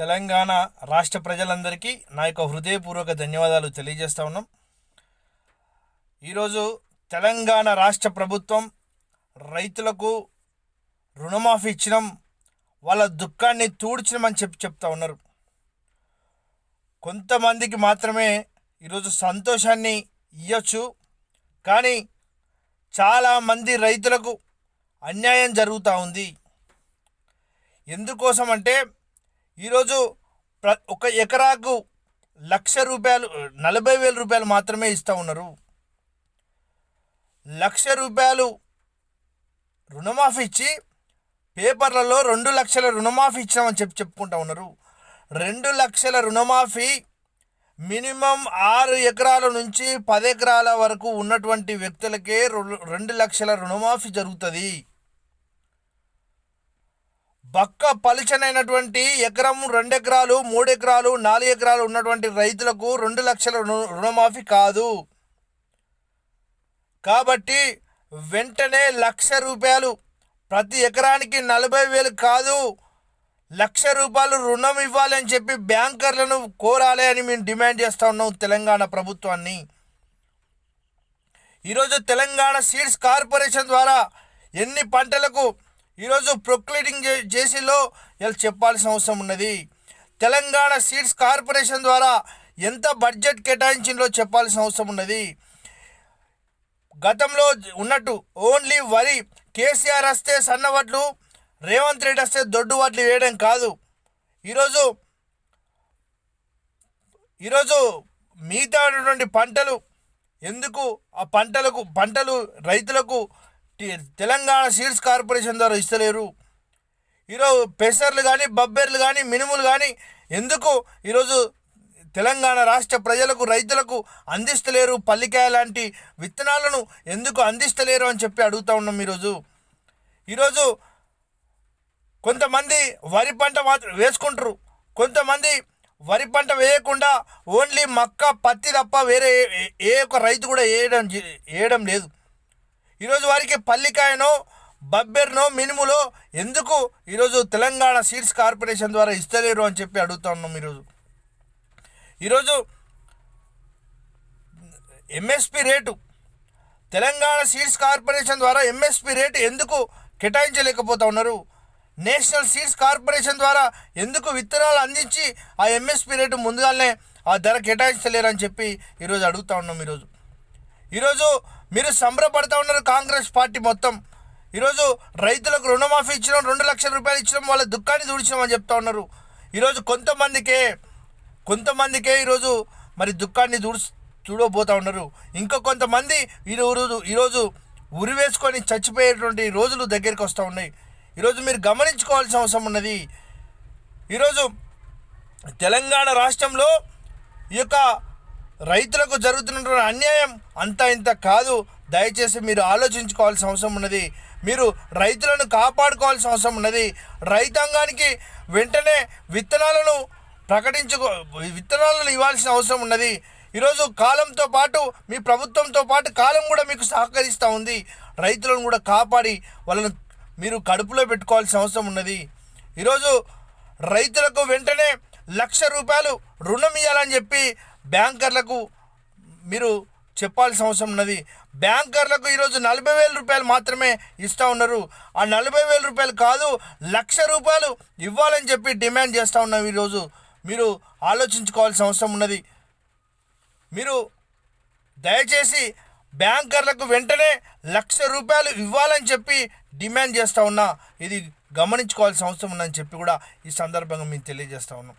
తెలంగాణ రాష్ట్ర ప్రజలందరికీ నా యొక్క హృదయపూర్వక ధన్యవాదాలు తెలియజేస్తా ఉన్నాం. ఈరోజు తెలంగాణ రాష్ట్ర ప్రభుత్వం రైతులకు రుణమాఫీ ఇచ్చడం, వాళ్ళ దుఃఖాన్ని తూడ్చమని చెప్తా ఉన్నారు. కొంతమందికి మాత్రమే ఈరోజు సంతోషాన్ని ఇవ్వచ్చు, కానీ చాలామంది రైతులకు అన్యాయం జరుగుతూ ఉంది. ఎందుకోసం అంటే ఈరోజు ఒక ఎకరాకు ₹1,00,000 40,000 మాత్రమే ఇస్తూ ఉన్నారు. ₹1,00,000 రుణమాఫీ ఇచ్చి పేపర్లలో 2 లక్షల రుణమాఫీ ఇచ్చామని చెప్పుకుంటా ఉన్నారు. 2 లక్షల రుణమాఫీ మినిమం 6 ఎకరాల నుంచి 10 ఎకరాల వరకు ఉన్నటువంటి వ్యక్తులకే 2 లక్షల రుణమాఫీ జరుగుతుంది. బక్క పలుచనైనటువంటి ఎకరం 2 ఎకరాలు 3 ఎకరాలు 4 ఎకరాలు ఉన్నటువంటి రైతులకు 2 లక్షల రుణమాఫీ కాదు. కాబట్టి వెంటనే ₹1,00,000 ప్రతి ఎకరానికి 40,000 కాదు, ₹1,00,000 రుణం ఇవ్వాలని చెప్పి బ్యాంకర్లను కోరాలి అని మేము డిమాండ్ చేస్తూ ఉన్నాం తెలంగాణ ప్రభుత్వాన్ని. ఈరోజు తెలంగాణ సీడ్స్ కార్పొరేషన్ ద్వారా ఎన్ని పంటలకు ఈరోజు ప్రొక్లేటింగ్ చేసిలో ఇలా చెప్పాల్సిన అవసరం ఉన్నది. తెలంగాణ సీడ్స్ కార్పొరేషన్ ద్వారా ఎంత బడ్జెట్ కేటాయించిందో చెప్పాల్సిన అవసరం ఉన్నది. గతంలో ఉన్నట్టు ఓన్లీ వరి కేసీఆర్ వస్తే సన్నవడ్లు, రేవంత్ రెడ్డి వస్తే దొడ్డు వడ్లు వేయడం కాదు. ఈరోజు మిగతా పంటలు ఎందుకు ఆ పంటలు రైతులకు తెలంగాణ సీడ్స్ కార్పొరేషన్ ద్వారా ఇస్తలేరు? ఈరోజు పెసర్లు కానీ, బబ్బెర్లు కానీ, మినుములు కానీ ఎందుకు ఈరోజు తెలంగాణ రాష్ట్ర ప్రజలకు రైతులకు అందిస్తలేరు? పల్లికాయ లాంటి విత్తనాలను ఎందుకు అందిస్తలేరు అని చెప్పి అడుగుతూ ఉన్నాం. ఈరోజు కొంతమంది వరి పంట మాత్రం వేసుకుంటారు, కొంతమంది వరి పంట వేయకుండా ఓన్లీ మక్క, పత్తి తప్ప వేరే ఏ ఒక్క రైతు కూడా వేయడం లేదు. ఈరోజు వారికి పల్లికాయనో, బబ్బెర్నో, మినుములో ఎందుకు ఈరోజు తెలంగాణ సీడ్స్ కార్పొరేషన్ ద్వారా ఇస్తలేరు అని చెప్పి అడుగుతా ఉన్నాం. ఈరోజు MSP rate Telangana seeds corporation ద్వారా ఎంఎస్పి రేటు ఎందుకు కేటాయించలేకపోతా ఉన్నారు? నేషనల్ సీడ్స్ కార్పొరేషన్ ద్వారా ఎందుకు విత్తనాలు అందించి ఆ ఎంఎస్పి రేటు ముందుగానే ఆ ధర కేటాయించలేరని చెప్పి ఈరోజు అడుగుతా ఉన్నాం. ఈరోజు మీరు సంబరపడతా ఉన్నారు కాంగ్రెస్ పార్టీ మొత్తం. ఈరోజు రైతులకు రుణమాఫీ ఇచ్చడం, ₹2,00,000 ఇచ్చడం, వాళ్ళ దుఃఖాన్ని దూడ్చడం అని చెప్తా ఉన్నారు. ఈరోజు కొంతమందికే ఈరోజు మరి దుఃఖాన్ని చూడబోతూ ఉన్నారు. ఇంకా కొంతమంది ఈరోజు ఉరి వేసుకొని చచ్చిపోయేటువంటి రోజులు దగ్గరికి వస్తూ ఉన్నాయి. ఈరోజు మీరు గమనించుకోవాల్సిన అవసరం ఉన్నది. ఈరోజు తెలంగాణ రాష్ట్రంలో ఈ యొక్క రైతులకు జరుగుతున్నటువంటి అన్యాయం అంతా ఇంత కాదు. దయచేసి మీరు ఆలోచించుకోవాల్సిన అవసరం ఉన్నది. మీరు రైతులను కాపాడుకోవాల్సిన అవసరం ఉన్నది. రైతాంగానికి వెంటనే విత్తనాలను ఇవ్వాల్సిన అవసరం ఉన్నది. ఈరోజు కాలంతో పాటు మీ ప్రభుత్వంతో పాటు కాలం కూడా మీకు సహకరిస్తూ ఉంది. రైతులను కూడా కాపాడి వాళ్ళను మీరు కడుపులో పెట్టుకోవాల్సిన అవసరం ఉన్నది. ఈరోజు రైతులకు వెంటనే ₹1,00,000 రుణం ఇవ్వాలని చెప్పి బ్యాంకర్లకు మీరు చెప్పాల్సిన అవసరం ఉన్నది. బ్యాంకర్లకు ఈరోజు ₹40,000 మాత్రమే ఇస్తూ ఉన్నారు. ఆ ₹40,000 కాదు, ₹1,00,000 ఇవ్వాలని చెప్పి డిమాండ్ చేస్తూ ఉన్నాం. ఈరోజు మీరు ఆలోచించుకోవాల్సిన అవసరం ఉన్నది. మీరు దయచేసి బ్యాంకర్లకు వెంటనే ₹1,00,000 ఇవ్వాలని చెప్పి డిమాండ్ చేస్తూ ఉన్నా. ఇది గమనించుకోవాల్సిన అవసరం ఉందని చెప్పి కూడా ఈ సందర్భంగా మేము తెలియజేస్తూ ఉన్నాం.